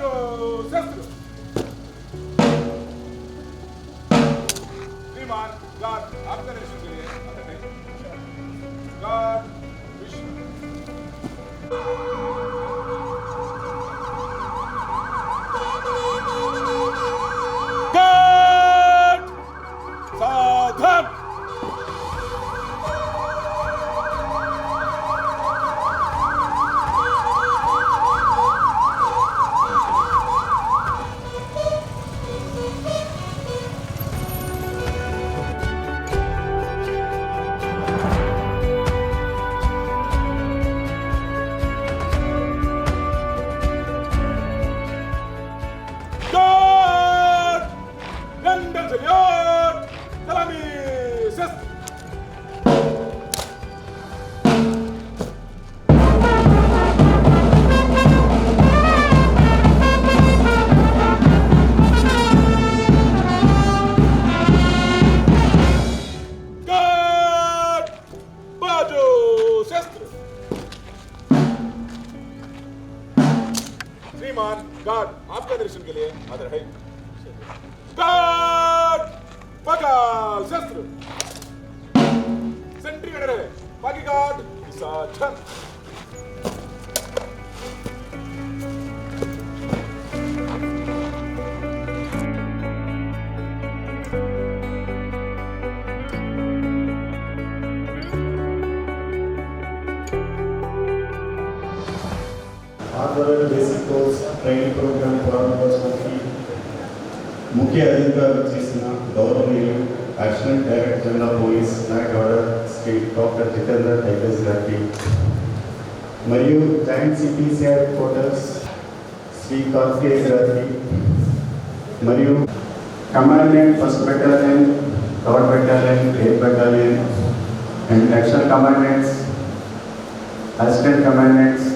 बाजू शस्त्र श्रीमान गार्ड आपका निरीक्षण के लिए गार्ड सावधान श्रीमान गार्ड आपका दर्शन के लिए हाजिर है गार्ड पकड़ शस्त्र सेंट्री खड़े रहे बाकी गार्ड निशाचर बेसिक कोर्स ट्रेनिंग प्रोग्राम प्रारंभोत्सवाనికి ముఖ్య అతిథిగా చేసిన గౌరవనీయులు అడిషనల్ డైరెక్టర్ జనరల్ పోలీస్ నాయకవాడ శ్రీ డాక్టర్ జితేందర్ ఐపీఎస్ గారికి మరియు joint CPCR quarters Shri Karthikeya గారికి మరియు commandant first battalion third battalion eighth battalion and additional commandants assistant commandants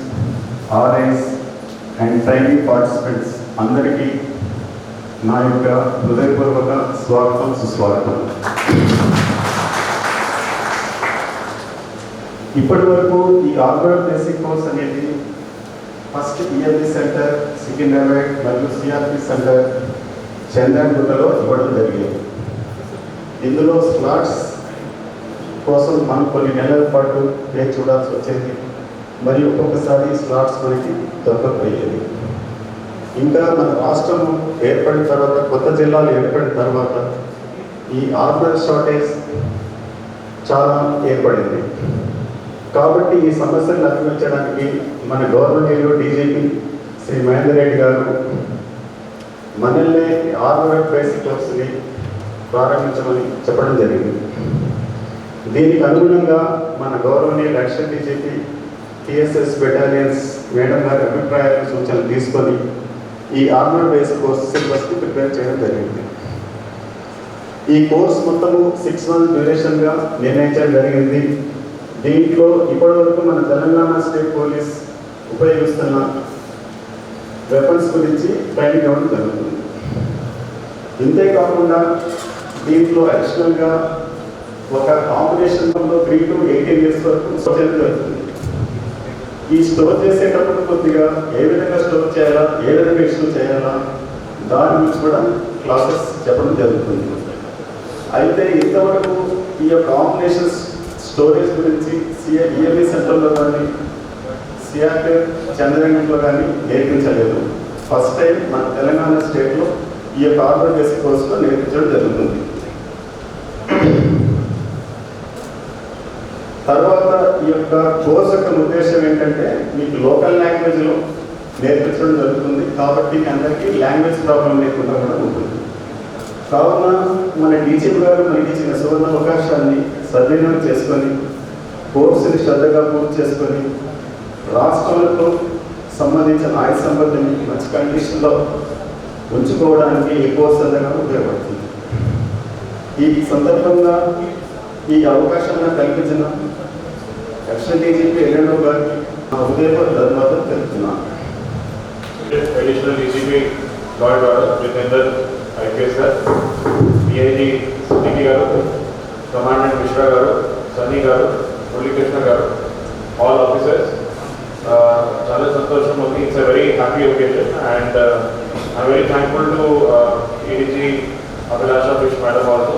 RIs and training participants అందరికీ నా యొక్క హృదయపూర్వక స్వాగతం సుస్వాగతం. ఇప్పటి వరకు ఈ ఆర్మర్ బేసిక్ కోర్స్ అనేది ఫస్ట్ ఈఎల్బి సెంటర్ సికింద్రాబాద్ మరియు సిఆర్పి సెంటర్ చంద్రగుట్టలో ఇవ్వడం జరిగింది. ఇందులో స్లాట్స్ కోసం మనం కొన్ని నెలల పాటు వేచి చూడాల్సి వచ్చేది మరియు ఒక్కొక్కసారి స్లాట్స్ మనకి దొరకకపోయేది. ఇంకా మన రాష్ట్రం ఏర్పడిన తర్వాత కొత్త జిల్లాలు ఏర్పడిన తర్వాత ఈ ఆర్మర్ షార్టేజ్ చాలా ఏర్పడింది. కాబట్టి ఈ సమస్యను అధిగమించడానికి మన గవర్నమెంట్ డీజీపీ శ్రీ మహేందర్ రెడ్డి గారు మనల్ని ఆర్మర్ బేసిక్ కోర్స్ని ప్రారంభించమని చెప్పడం జరిగింది. దీనికి అనుగుణంగా మన government additional DGP TSS battalions madam గారి అభిప్రాయాలను సూచనలు తీసుకొని ఈ ఆర్మర్ బేస్ కోర్స్ సిలబస్ని ప్రిపేర్ చేయడం జరిగింది. ఈ కోర్స్ మొత్తము 6 months డ్యూరేషన్గా నిర్ణయించడం జరిగింది. దీంట్లో ఇప్పటివరకు మన తెలంగాణ స్టేట్ పోలీస్ ఉపయోగిస్తున్న వెపన్స్ గురించి ట్రైనింగ్ ఇవ్వడం జరుగుతుంది. ఇంతేకాకుండా దీంట్లో అడిషనల్గా ఒక కాంపిటీషన్లో 3 to 18 years వరకు చేయడం జరుగుతుంది. ఈ స్టోర్ చేసేటప్పుడు కొద్దిగా ఏ విధంగా స్టోర్ చేయాలా, ఏ విధంగా ఇష్యూ చేయాలా దాని గురించి కూడా క్లాసెస్ చెప్పడం జరుగుతుంది. అయితే ఇంతవరకు ఈ యొక్క కాంబినేషన్స్ స్టోరేజ్ గురించి ఈఎల్బి సెంటర్లో కానీ సిఆర్పి చంద్రగిరిలో కానీ నేర్పించలేదు. ఫస్ట్ టైం మన తెలంగాణ స్టేట్లో ఈ యొక్క ఆర్మర్ బేసిక్ కోర్సులో నేర్పించడం జరుగుతుంది. తర్వాత ఈ యొక్క కోర్స్ యొక్క ఉద్దేశం ఏంటంటే మీకు లోకల్ లాంగ్వేజ్లో నేర్పించడం జరుగుతుంది. కాబట్టి అందరికీ లాంగ్వేజ్ ప్రాబ్లం లేకుండా కూడా ఉంటుంది. కావున మన డీజీపీ గారు మనకి ఇచ్చిన సువర్ణ అవకాశాన్ని సద్వినియోగం చేసుకొని కోర్సుని శ్రద్ధగా పూర్తి చేసుకొని రాష్ట్రాలతో సంబంధించిన ఆయుధ సంబంధించి మంచి కండిషన్లో ఉంచుకోవడానికి ఈ కోర్సు ఎంతగానో ఉపయోగపడుతుంది. ఈ సందర్భంగా ఈ అవకాశాన్ని కల్పించిన అడిషనల్ డీజీపీ ఎల్ఎండ్ఓ గారికి నా హృదయపూర్వక ధన్యవాదాలు తెలుపుతున్నాను. Additional DGP lord Jitender IPS గారు, డిఐజీ సిద్దికి గారు, కమాండెంట్ మిశ్రా గారు, సన్నీ గారు, మురళీకృష్ణ గారు, ఆల్ ఆఫీసర్స్ చాలా సంతోషం ఉంది. It's a very happy occasion and I'm very thankful to ADG Abhilasha Fish Madam also.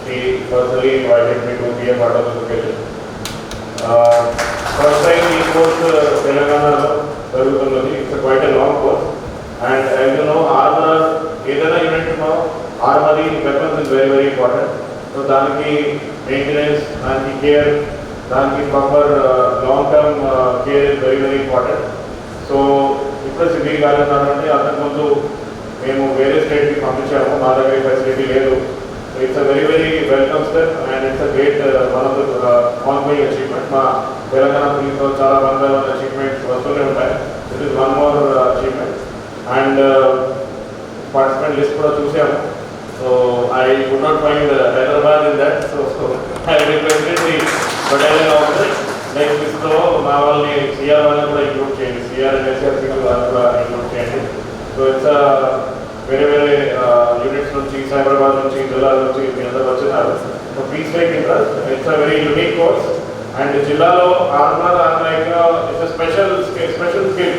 She personally invited me to be a part of this occasion. First time ఈ course తెలంగాణలో జరుగుతున్నది. It's quite a long course and as you know armour ఏదైనా event ఉన్నా armoury weapons is very very important. So దానికి maintenance, దానికి care, దానికి proper long term care is very very important. So ఇప్పుడు సిటీ గారు అంటే అంతకుముందు మేము వేరే స్టేట్కి పంపించాము, మా దగ్గర ఫెసిలిటీ లేదు. It's a very very welcome step and it's a great one of the ongoing achievement. మా తెలంగాణ పోలీస్లో చాలా వందల అచీవ్మెంట్స్ వస్తూనే ఉంటాయి. This is one more achievement and participant list కూడా చూసాము. So I could not find Hyderabad in that. So I requested the battalion officer next లిస్ట్లో మా వాళ్ళని సిఆర్ వాళ్ళని కూడా ఇంక్లూడ్ చేయండి, సిఆర్ అండ్ ఎస్ఆర్సీ వాళ్ళని కూడా ఇంక్లూడ్ చేయండి. సో ఇట్స్ వేరే వేరే యూనిట్స్ నుంచి సైబరాబాద్ నుంచి జిల్లాల నుంచి మీ అందరూ వచ్చినారు. So please take interest. It's a very unique course and జిల్లాలో ఆర్మర్ ఇట్స్ స్పెషల్ స్కిల్.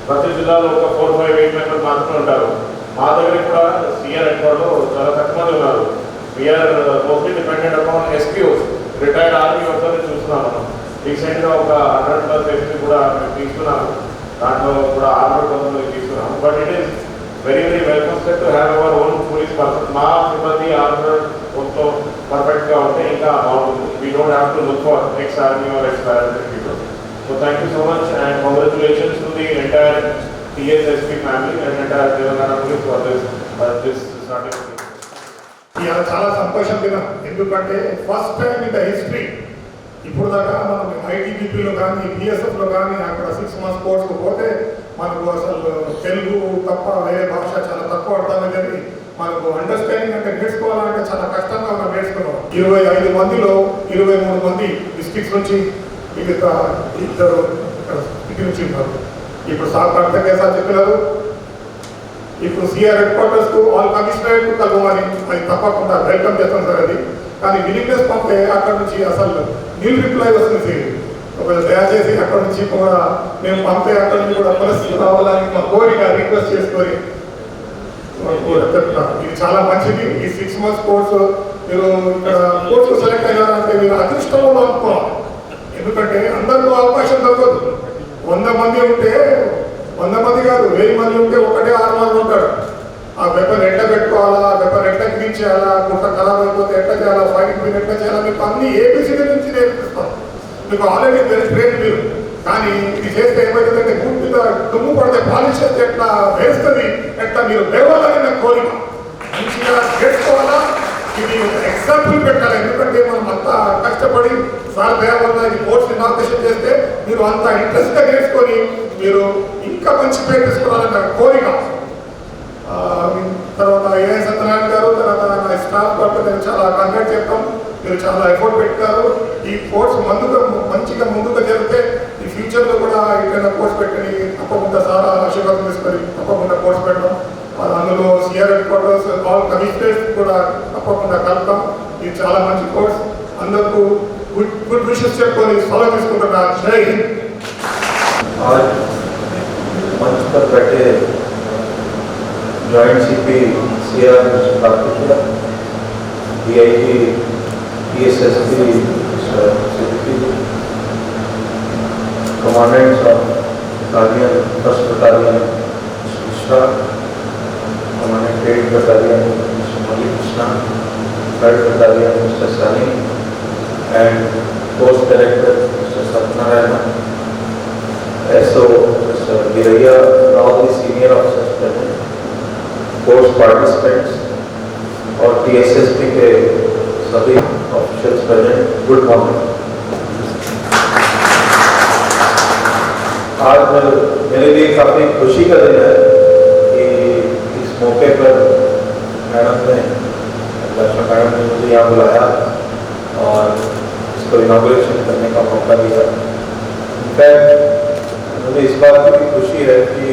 ప్రతి జిల్లాలో ఒక 4-5-8 మెంబర్స్ మాత్రమే ఉంటారు. మా దగ్గర కూడా సిఆర్ హెడ్క్వార్టర్లో చాలా తక్కువ మంది ఉన్నారు. We are mostly dependent upon SPOs, retired army ఆఫీసర్ని చూస్తున్నాం మనం. రీసెంట్గా ఒక 100+ ఎస్పీ కూడా మేము తీసుకున్నాము, దాంట్లో కూడా ఆర్మర్ కొంతమంది తీసుకున్నాము. But it is very very welcome step to have our own police person. మా సిబ్బంది ఆర్మర్ మొత్తం పర్ఫెక్ట్గా ఉంటే ఇంకా బాగుంటుంది. We don't have to look for ex army or ex paramilitary people. So thank you so much and congratulations to the entire TSSP family and entire Telangana police for this starting. ఇవాళ చాలా సంతోషం దినం. ఎందుకంటే first time in the history ఇప్పుడు దాకా మనం ITBPలో కానీ BSFలో కానీ అక్కడ 6 months కోర్సుకు పోతే మనకు అసలు తెలుగు తప్ప వేరే భాష చాలా తక్కువ అర్థమయ్యేది. మనకు అండర్స్టాండింగ్ అంటే నేర్చుకోవాలంటే చాలా కష్టంగా మనం నేర్చుకున్నాం. 25 మందిలో 23 మంది డిస్ట్రిక్ట్స్ నుంచి మిగతా ఇద్దరు ఇక్కడ నుంచి ఉన్నారు. ఇప్పుడు సార్ కర్తవ్యసా చెప్పినారు. ఇప్పుడు సిఆర్ హెడ్ క్వార్టర్స్కు ఆల్ కమిషనరేట్ కలవమని అది తప్పకుండా వెల్కమ్ చేస్తాం సార్. అది కానీ విలింగ్నెస్ పంపే అక్కడ నుంచి అసలు నీల్ రిప్లై వస్తుంది. ఒకవేళ దయచేసి అక్కడ నుంచి కూడా మేము పంపే అక్కడ నుంచి కూడా పరిస్థితి రావాలని మా కోరిక రిక్వెస్ట్ చేసుకొని చెప్తాను. ఇది చాలా మంచిది. ఈ 6 months కోర్సు మీరు ఇక్కడ కోర్సుకు సెలెక్ట్ అయినారంటే మీరు అదృష్టంలో అనుకోవాలి. ఎందుకంటే అందరికీ అవకాశం దొరకదు. 100 మంది ఉంటే 100 మంది కాదు 1000 మంది ఉంటే ఒకటే ఆర్మర్ ఉంటాడు. ఆ వెపన్ ఎట్లా పెట్టుకోవాలా, వెపన్ ఎట్లా క్లీన్ చేయాలా, గుట్ట ఖరాబ్ అయిపోతే ఎట్లా చేయాలా, ఫైటింగ్ మీద ఎట్లా చేయాలా, మీకు అన్ని ABCD నుంచి నేర్పిస్తాం. మీకు ఆల్రెడీ ట్రైన్ మీరు. కానీ ఇది చేస్తే ఏమైతుందంటే గుడ్ మీద దుమ్ము పడితే పాలిష్ చేస్తే ఎట్లా వేస్తుంది, ఎట్లా మీరు లేవాలని నా కోరిక. మంచిగా చేసుకోవాలా. ఇది ఎగ్జాంపుల్ పెట్టాలి. ఎందుకంటే మనం అంతా కష్టపడి సార్ దేవల్ల ఈ కోర్స్ ఇనాగ్రేషన్ చేస్తే మీరు అంత ఇంట్రెస్ట్గా నేర్చుకొని మీరు ఇంకా మంచి పేరు తీసుకోవాలని నా కోరిక. తర్వాత AI సత్యనారాయణ గారు, తర్వాత నా స్టాఫ్ పట్ల నేను చాలా కంగ్రాట్ చెప్తాం. మీరు చాలా ఎఫర్ట్ పెట్టారు. ఈ కోర్స్ మంచిగా ముందుగా జరిగితే ఈ ఫ్యూచర్లో కూడా ఎక్కడైనా కోర్స్ పెట్టి తప్పకుండా సార్ ఆశీర్వాదం తీసుకొని తప్పకుండా కోర్స్ పెట్టడం. అందులో CR head quarters all commissionerates కూడా తప్పకుండా కలుపుతాం. ఇది చాలా మంచి కోర్స్. అందరికీ గుడ్ విషెస్ చెప్పుకొని ఫాలో తీసుకుంటున్నా. జై హింద్. मंच पर बैठे joint CP CR Kartik, DIG TSSP commandants of battalion 1st battalion Mishra, commandant 8 battalion Malik Krishna, 3rd battalion mister सानी and post director Mr. Satyanarayana, SO Mr. Giraiya, and all the senior officers present, post participants और TSSP के सभी officials present, good morning. आज मेरे लिए काफ़ी खुशी का दिन है कि इस मौके पर मैडम ने मुझे यहाँ बुलाया और इसको इनॉग्रेशन करने का मौका दिया। इनफैक्ट मुझे इस बात की भी खुशी है कि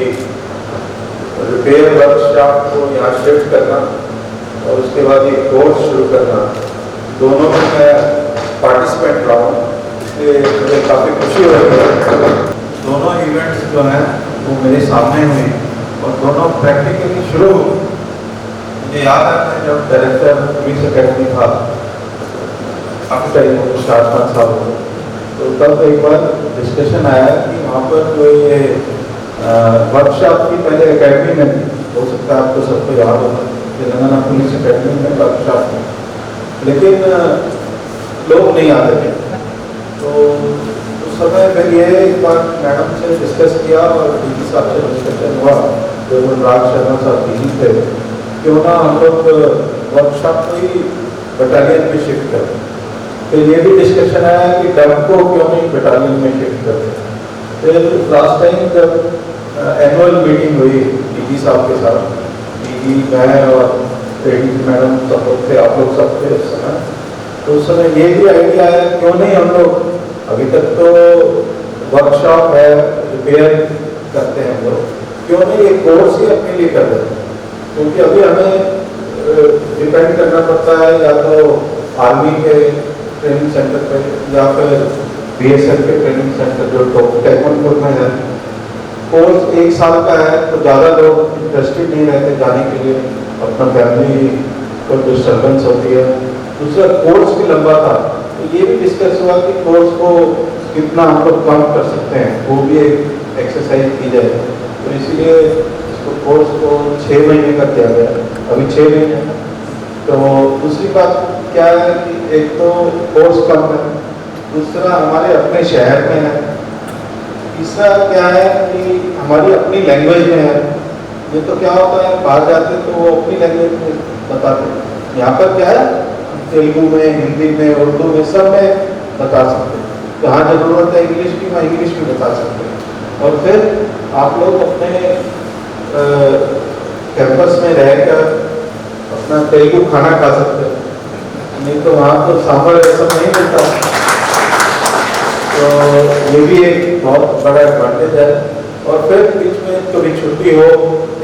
रिपेयर वर्कशॉप को यहाँ शिफ्ट करना और उसके बाद ये कोर्स शुरू करना, दोनों में मैं पार्टिसिपेंट रहा हूँ, इसलिए मुझे काफ़ी खुशी हो रही है। दोनों इवेंट्स जो हैं वो मेरे सामने हुए और दोनों प्रैक्टिकली शुरू हुए। मुझे याद है मैं जब डायरेक्टर पुलिस अकेडमी था काफ़ी टाइम हो 4-5 साल हो, तो तब एक बार डिस्कशन आया कि वहाँ पर जो ये वर्कशॉप की पहले अकेडमी में थी, हो सकता है आपको सबको याद होगा तेलंगाना पुलिस अकेडमी में वर्कशॉप थी, लेकिन लोग नहीं आते थे। तो उस समय फिर ये एक बार मैडम से डिस्कस किया और डीजी साहब से डिस्कशन हुआ, जो राज शर्मा साहब डीजी थे, क्यों ना हम लोग वर्कशॉप को ही बटालियन में शिफ्ट करें। फिर ये भी डिस्कशन आया कि डब को क्यों नहीं बटालियन में शिफ्ट करते। फिर लास्ट टाइम जब एनुअल मीटिंग हुई डीजी साहब के साथ, डीजी मैं और एडीजी मैडम सब लोग थे, आप लोग सब थे उस समय, तो उस समय ये भी आइडिया आया क्यों नहीं हम लोग, अभी तक तो वर्कशॉप है, रिपेयर करते हैं हम लोग, क्यों नहीं एक कोर्स ही अपने लिए कर देते हैं। क्योंकि अभी हमें डिपेंड करना पड़ता है या तो आर्मी के ट्रेनिंग सेंटर पे या फिर बीएसएफ के ट्रेनिंग सेंटर जो टेक्नोपुर में है। कोर्स 1 साल का है तो ज़्यादा लोग इंटरेस्टेड नहीं रहते जाने के लिए, अपना फैमिली को डिस्टर्बेंस होती है। दूसरा कोर्स भी लंबा था, तो ये भी डिस्कस हुआ कि कोर्स को कितना हम लोग कम कर सकते हैं, वो भी एक एक्सरसाइज की जाए। तो इसीलिए इसको कोर्स को 6 महीने का किया गया, अभी 6 महीने। तो दूसरी बात क्या है कि एक तो कोर्स कम है, दूसरा हमारे अपने शहर में है, तीसरा क्या है कि हमारी अपनी लैंग्वेज में है। ये तो क्या होता है बाहर जाते तो वो अपनी लैंग्वेज में बताते हैं, यहाँ पर क्या है तेलुगु में, हिंदी में, उर्दू में, सब में बता सकते हैं। जहाँ जरूरत है इंग्लिश की वहाँ इंग्लिश में बता सकते हैं। और फिर आप लोग अपने कैंपस में रहकर अपना तेलुगु खाना खा सकते हैं, नहीं तो वहाँ तो सांभर ऐसा नहीं मिलता। तो ये भी एक बहुत बड़ा एडवांटेज है। और फिर बीच में कभी छुट्टी हो,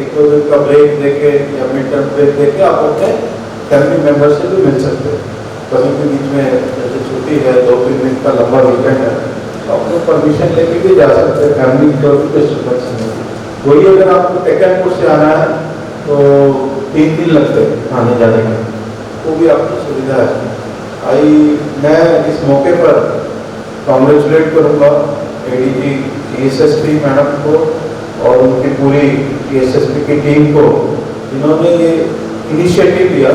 1-2 दिन का ब्रेक देके या मिड टर्म ब्रेक देके आप अपने फैमिली मेम्बर से भी मिल सकते हैं। कभी भी बीच में जैसे छुट्टी है, 2-3 दिन का लंबा वीकेंड है, तो आप लोग परमिशन लेके भी जा सकते हैं, फैमिली को भी डिस्टर्बेंस नहीं। वही अगर आपको टेक्नपुर से आना है तो 3 दिन लगते हैं आने जाने में, वो भी आपको सुविधा है। मैं इस मौके पर कॉन्ग्रेचुलेट करूँगा एडीजी एएसएसपी मैडम को और उनकी पूरी एएसएसपी की टीम को, जिन्होंने ये इनिशिएटिव लिया।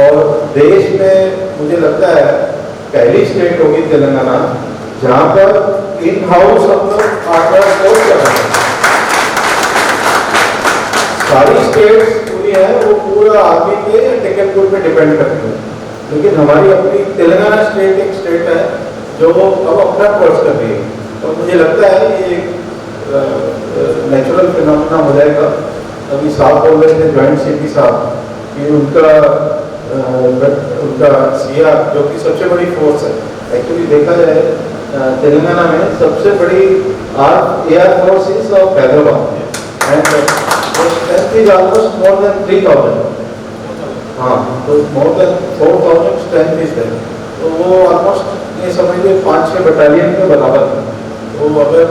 और देश में मुझे लगता है पहली स्टेट होगी तेलंगाना जहाँ पर इन हाउस हम लोग आर्डर कोर्स कर रहे हैं। सारी स्टेट्स पूरी है वो पूरा आर्मी पे या टेक्नपुर पे डिपेंड करती है, लेकिन हमारी अपनी तेलंगाना स्टेट एक स्टेट है जो अब अपना कोर्स कर रही है। और मुझे लगता है ये नेचुरल फिनोमेना हो जाएगा। अभी साहब बोल रहे थे जॉइंट सिटी साहब कि उनका सीआर जो कि सबसे बड़ी फोर्स है, एक्चुअली देखा जाए तेलंगाना में सबसे बड़ी air force is of Hyderabad and strength is almost more than 3000। हाँ, तो more than 4000 strength is there. तो वो ऑलमोस्ट ये समझिए 5-6 बटालियन के बराबर है। तो अगर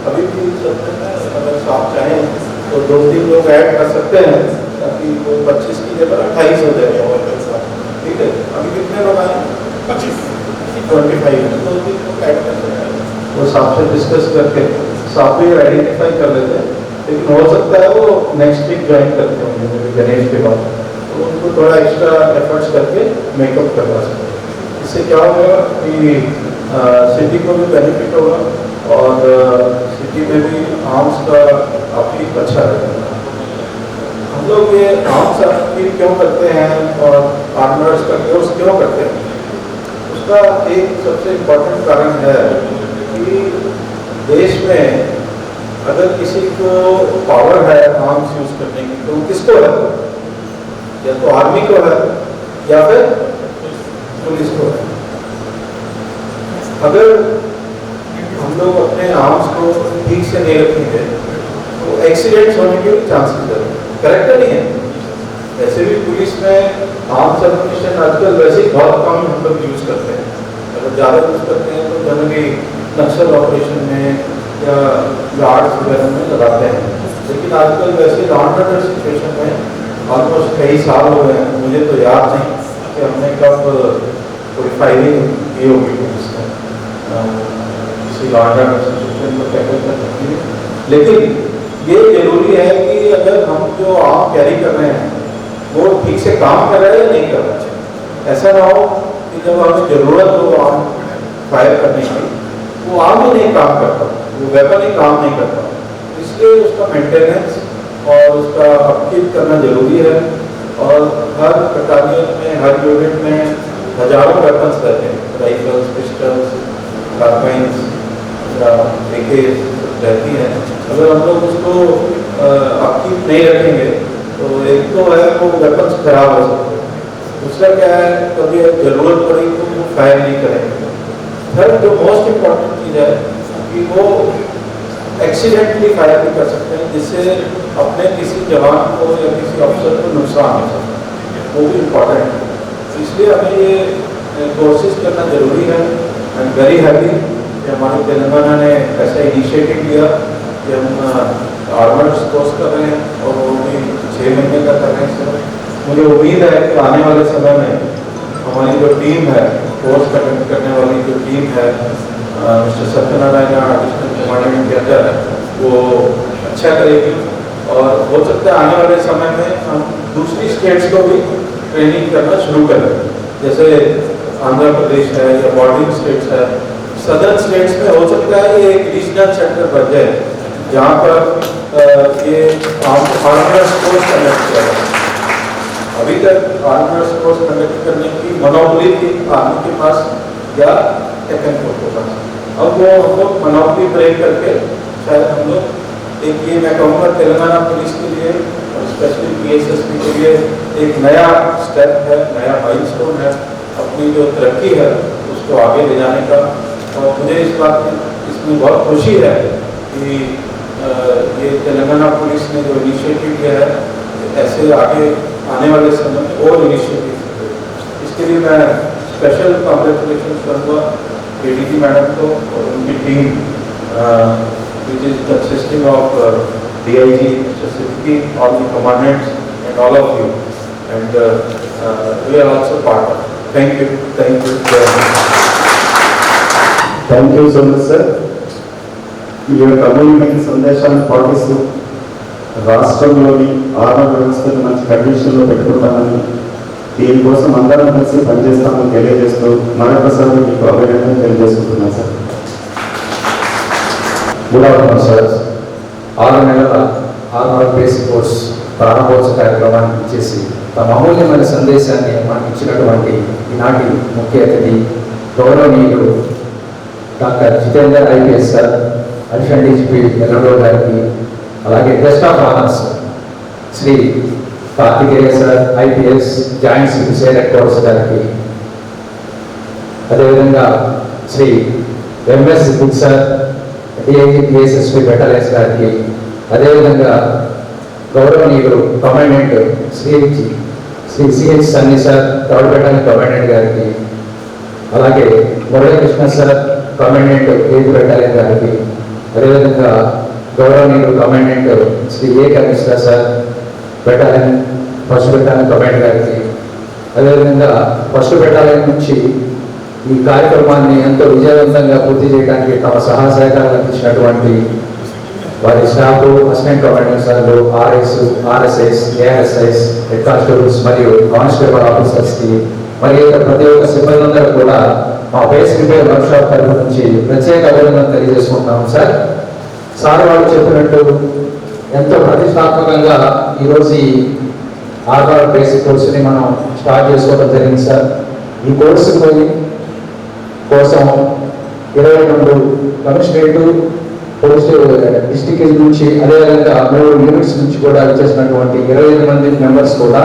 अभी भी अगर आप चाहें तो 2-3 लोग ऐड कर सकते हैं ताकि वो 25 की जगह 28 हो जाए। ठीक है, अभी कितने लोग आए? 25 है, 2-3 लोग ऐड कर सकते हैं। वो साहब से डिस्कस करके साहब भी आइडेंटिफाई कर लेते हैं, लेकिन हो सकता है वो नेक्स्ट वीक ज्वाइन करते होंगे गणेश के बाद, तो उनको थोड़ा एक्स्ट्रा एफर्ट्स करके मेकअप करवा सकते हैं। इससे क्या होगा कि सिटी को भी बेनिफिट होगा और सिटी में भी आर्म्स का काफ़ी अच्छा रहेगा। हम लोग ये आर्म्स की क्यों करते हैं और आर्मर्स का कोर्स क्यों करते हैं, उसका एक सबसे इम्पोर्टेंट कारण है कि देश में अगर किसी को पावर है आर्म्स यूज करने की तो किसको है? या तो आर्मी को है या फिर पुलिस को है। अगर हम लोग अपने आर्म्स को ठीक से नहीं रखेंगे तो एक्सीडेंट्स होने के चांसेस है। करेक्ट नहीं है? वैसे भी पुलिस में आर्म्स एम्यूनिशन आजकल वैसे ही बहुत कम हम लोग यूज करते हैं। अगर ज़्यादा यूज करते हैं तो जनरली नक्सल ऑपरेशन में या गार्ड्स वगैरह में लगाते हैं। लेकिन आजकल वैसे लॉन्ड ऑर्डर सिचुएशन में ऑलमोस्ट कई साल हो गए हैं, मुझे तो याद नहीं कि हमने कब कोई फायरिंग की होगी पुलिस ने किसी लॉन्ड ऑर्डर सिचुएशन को टैकल करने के लिए। लेकिन ये जरूरी है कि अगर हम जो आर्म कैरी कर रहे हैं वो ठीक से काम कर रहे हैं या नहीं कर रहे हैं। ऐसा ना हो कि जब हमें जरूरत हो आर्म फायर करने की, वो आर्म ही नहीं काम करता, वो वेपन ही काम नहीं करता। इसलिए उसका मेंटेनेंस और उसका अपकीप करना जरूरी है। और हर बटालियन में, हर यूनिट में हजारों वेपन्स रहते हैं, राइफल्स, पिस्टल्स, कार्बाइन्स, AK रहती हैं। अगर हम लोग उसको अपकीप नहीं रखेंगे तो एक तो है वो वेपन्स खराब हो सकते हैं, दूसरा क्या है कभी जरूरत पड़ी तो वो फायर नहीं करेंगे। थर्ड जो मोस्ट इम्पॉर्टेंट चीज़ है कि वो एक्सीडेंटली फायर भी कर सकते हैं, जिससे अपने किसी जवान को या किसी अफसर को नुकसान हो सकता है, वो भी इम्पॉर्टेंट है। इसलिए हमें ये कोशिश करना जरूरी है। आई एम वेरी हैप्पी कि हमारे तेलंगाना ने ऐसा इनिशिएटिव लिया कि हम आर्मर्ड कोर्स कर रहे हैं और वो भी 6 महीने का कर रहे हैं। मुझे उम्मीद है कि आने वाले समय में हमारी जो टीम है, कोर्स कंडक्ट करने वाली जो टीम है मिस्टर सत्यनारायण एडिशनल कमांडेंट के अंदर, वो अच्छा करेगी। और हो सकता है आने वाले समय में हम दूसरी स्टेट्स को भी ट्रेनिंग करना शुरू करें, जैसे आंध्र प्रदेश है या बॉर्डरिंग स्टेट्स है। सदर्न स्टेट्स में हो सकता है ये एक रीजनल सेंटर बन जाए जहाँ पर ये आर्मर्स कोर्स कंडक्ट किया जाए। अभी तक आर्मर्स कोर्स कंडक्ट करने की मोनोपोली थी आर्मी के पास या टेक्निकल के पास। अब वो हम लोग मोनोपोली ब्रेक करके शायद हम लोग एक, ये मैं कहूँगा तेलंगाना पुलिस के लिए और स्पेशली PSSB के लिए एक नया स्टेप है, नया माइलस्टोन है अपनी जो तरक्की है उसको आगे ले जाने का। और मुझे इस बात में इसमें बहुत खुशी है कि ये तेलंगाना पुलिस ने जो इनिशिएटिव लिया है, ऐसे आगे आने वाले समय में और इनिशिएटिव, इसके लिए मैं स्पेशल कॉन्ग्रेचुलेशन करूँगा ADG मैडम को और उनकी team which is consisting of DIG Mr. Siddiqui, all the commandants and all of you, and we are also part of it. Thank you. Thank you. Thank you so much sir. ఈ యొక్క అమూల్యమైన సందేశాన్ని పాటిస్తూ రాష్ట్రంలోని armour వ్యవస్థను మంచి కండిషన్లో పెట్టుకుంటామని, దీనికోసం అందరం కలిసి పనిచేస్తామని తెలియజేస్తూ మరొకసారి మీకు అభినందనలు తెలియజేసుకుంటున్నాను సార్. Good afternoon sir. 6 నెలల ఆర్మర్ బేసిక్ కోర్స్ ప్రారంభోత్సవ కార్యక్రమానికి ఇచ్చేసి తమ అమూల్యమైన సందేశాన్ని మనకు ఇచ్చినటువంటి ఈనాటి ముఖ్య అతిథి గౌరవనీయులు doctor Jitender IPS sir, additional DGP ఎల్లడో గారికి, అలాగే guest of honours Shri Karthikeya sir IPS joint civil director గారికి, అదేవిధంగా Shri MS Siddique sir DIG PSSB battalions గారికి, అదేవిధంగా గౌరవనీయులు commandant Shri CH Sunny sir third battalion commandant గారికి, అలాగే Muralikrishna sir commandant 8th battalion గారికి, అదేవిధంగా గౌరవనీయులు commandant Shri A commissioner sir battalion 1st battalion commandant గారికి, అదేవిధంగా 1st బెటాలియన్ నుంచి ఈ కార్యక్రమాన్ని ఎంతో విజయవంతంగా పూర్తి చేయడానికి తమ సహాయ సహకారాలు అందించినటువంటి వారి స్టాఫ్, అసిస్టెంట్ కమాండెంట్ సార్లు, RS, RSS, ARSS, head constables మరియు కానిస్టేబుల్ ఆఫీసర్స్కి మరియు ప్రతి ఒక్క సిబ్బంది కూడా మా బేసిక్ రిపేర్ వర్క్షాప్ తరఫు నుంచి ప్రత్యేక అభినందనలు తెలియజేసుకుంటున్నాము సార్. సార్ వాళ్ళు చెప్పినట్టు ఎంతో ప్రతిష్టాత్మకంగా ఈరోజు ఈ ఆర్మర్ బేసిక్ కోర్సుని మనం స్టార్ట్ చేసుకోవడం జరిగింది సార్. ఈ కోర్సు కోసం 22 కమిషనరేట్ పోలీస్ డిస్ట్రిక్ట్ నుంచి, అదేవిధంగా 3 యూనిట్స్ నుంచి కూడా వచ్చేసినటువంటి 25 మంది మెంబర్స్ కూడా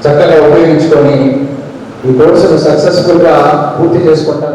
చక్కగా ఉపయోగించుకొని ఈ కోర్సును సక్సెస్ఫుల్గా పూర్తి చేసుకుంటారు.